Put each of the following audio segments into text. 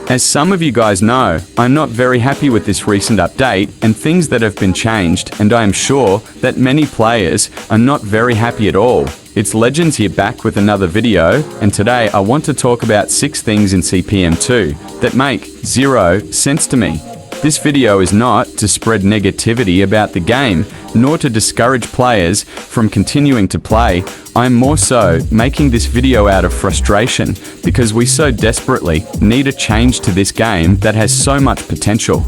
As some of you guys know, I'm not very happy with this recent update and things that have been changed, and I am sure that many players are not very happy at all. It's Legends here back with another video, and today I want to talk about 6 things in CPM2 that make zero sense to me. This video is not to spread negativity about the game, nor to discourage players from continuing to play. I'm more so making this video out of frustration because we so desperately need a change to this game that has so much potential.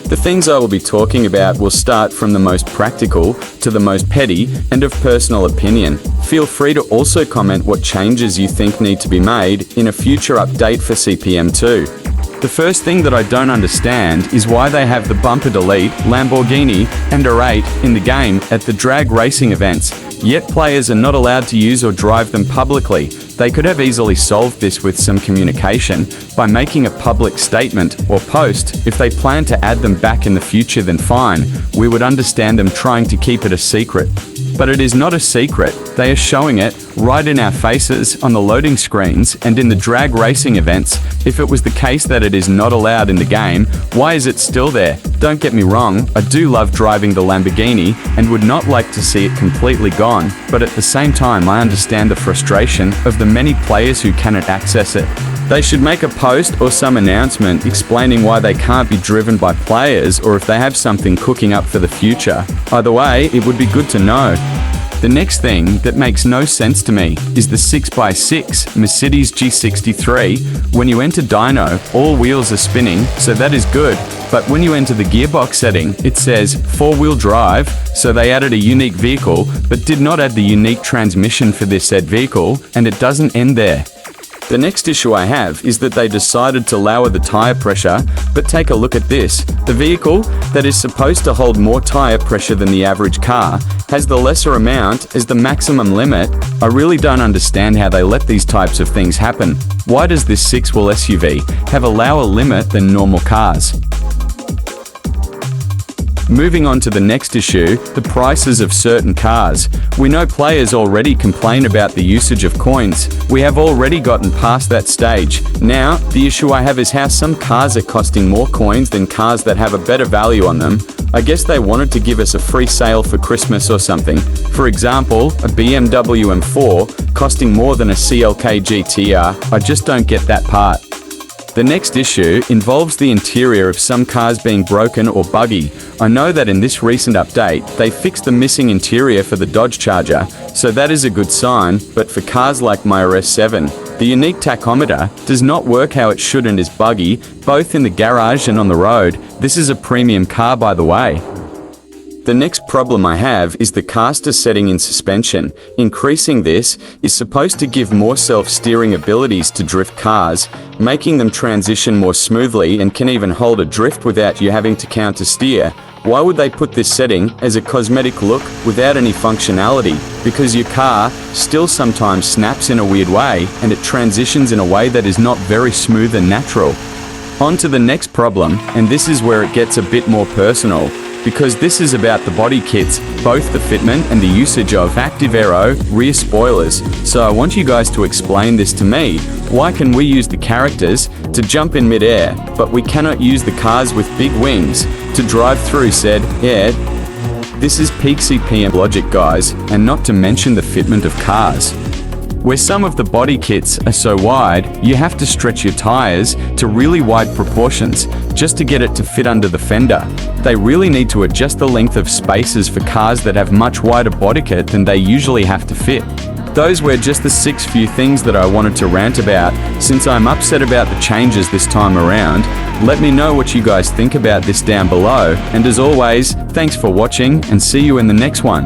The things I will be talking about will start from the most practical to the most petty and of personal opinion. Feel free to also comment what changes you think need to be made in a future update for CPM2. The first thing that I don't understand is why they have the Bumper Delete, Lamborghini, and R8 in the game at the drag racing events, yet players are not allowed to use or drive them publicly. They could have easily solved this with some communication by making a public statement or post. If they plan to add them back in the future, then fine, we would understand them trying to keep it a secret. But it is not a secret. They are showing it right in our faces on the loading screens and in the drag racing events. If it was the case that it is not allowed in the game, why is it still there? Don't get me wrong, I do love driving the Lamborghini and would not like to see it completely gone, but at the same time I understand the frustration of the many players who cannot access it. They should make a post or some announcement explaining why they can't be driven by players, or if they have something cooking up for the future. Either way, it would be good to know. The next thing that makes no sense to me is the 6x6 Mercedes G63. When you enter dyno, all wheels are spinning, so that is good, but when you enter the gearbox setting, it says 4-wheel drive, so they added a unique vehicle, but did not add the unique transmission for this said vehicle, and it doesn't end there. The next issue I have is that they decided to lower the tire pressure, but take a look at this. The vehicle that is supposed to hold more tire pressure than the average car has the lesser amount as the maximum limit. I really don't understand how they let these types of things happen. Why does this 6-wheel SUV have a lower limit than normal cars? Moving on to the next issue, the prices of certain cars. We know players already complain about the usage of coins. We have already gotten past that stage. Now, the issue I have is how some cars are costing more coins than cars that have a better value on them. I guess they wanted to give us a free sale for Christmas or something. For example, a BMW M4 costing more than a CLK GTR. I just don't get that part. The next issue involves the interior of some cars being broken or buggy. I know that in this recent update, they fixed the missing interior for the Dodge Charger, so that is a good sign, but for cars like my RS7, the unique tachometer does not work how it should and is buggy, both in the garage and on the road. This is a premium car, by the way. The next problem I have is the caster setting in suspension. Increasing this is supposed to give more self-steering abilities to drift cars, making them transition more smoothly and can even hold a drift without you having to counter-steer. Why would they put this setting as a cosmetic look without any functionality? Because your car still sometimes snaps in a weird way and it transitions in a way that is not very smooth and natural. On to the next problem, and this is where it gets a bit more personal, because this is about the body kits, both the fitment and the usage of active aero rear spoilers. So I want you guys to explain this to me. Why can we use the characters to jump in mid-air, but we cannot use the cars with big wings to drive through said air? This is peak CPM logic, guys, and not to mention the fitment of cars. Where some of the body kits are so wide, you have to stretch your tires to really wide proportions just to get it to fit under the fender. They really need to adjust the length of spaces for cars that have much wider body kit than they usually have to fit. Those were just the 6 few things that I wanted to rant about. Since I'm upset about the changes this time around, let me know what you guys think about this down below. And as always, thanks for watching and see you in the next one.